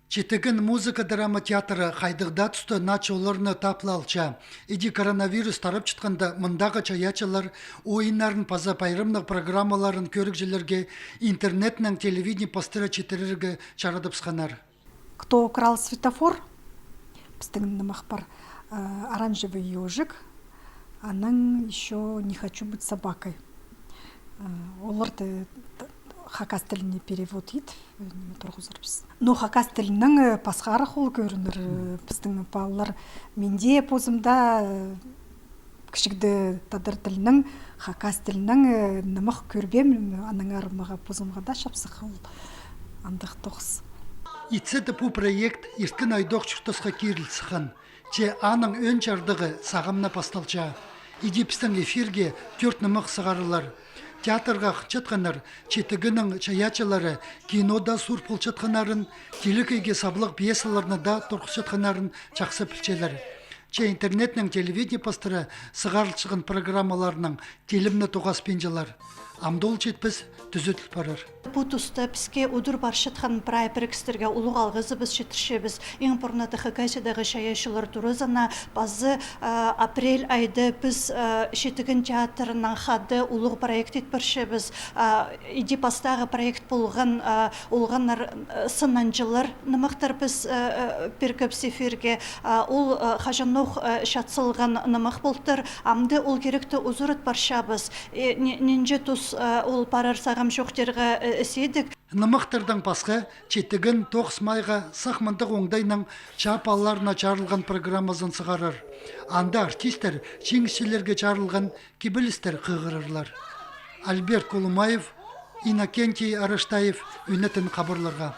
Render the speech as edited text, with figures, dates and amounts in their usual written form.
Четігін музыка драма театры қайдығда тұсты начоларыны таплалча. Иди коронавирус тарап чытқанда мұндағы чаячалар ойынларын паза пайрымның программаларын көрікжілерге интернетнің телевидение постыра четірерге чарадып сқанар. Кто украл светофор? Біздің мақпар оранжевый ежик, аның еще не хочу быть собакой. Оларды хакас тіліне перевод ет, тұрғызырбыз. Но хакас тілінің пасқары қол көрінір. Біздің балалар менде позымда кішікді тадыр тілінің, хакас тілінің нымық көрбем, аның арымаға позымға да шапсық ол андық тоқыз. Итседі бұл проект ерткін айдоқ чұртысқа керілсіған. Че аның өн чардығы сағымна пасталча. Иди біздің эфирге 4 нымық сығарылар. Театрға қычатқанар, четігінің чаячалары, кинода сұр пұлчатқанарын, телекейге саблық пьесаларына да тұрқышатқанарын чақсы пілчелер. Че интернетнің телевидение пастыры сығарылшығын программаларының телімні тоғас пенжалар. Амдол четпіз түзетіл барыр. Бұл тұста бізге ұдыр баршытқан прай бірікістерге ұлық алғызы біз жетіршебіз. Ең бұрнады Хакасиядағы шаяшылар тұрызына базы апрель айды біз шетігін театрынан қады ұлық проект етпіршебіз. Иди пастағы проект болған олғанар сынанжылар нымықтар біз перкіп сеферге ол қажануқ шатсылған нымық болтыр. Амды ол керекті ұзырыт баршабыз. Ненже тұс ол парар сағам жоқтерға седік. Нымықтырдан пасқа четігін 9 майға сақмындық оңдайның чапаларына чарылған программазын сығарыр. Анда артистер жеңісшілерге чарылған кебілістер қығырырлар. Альберт Колумаев, Иннокентий Арыштаев үнетін қабырларға.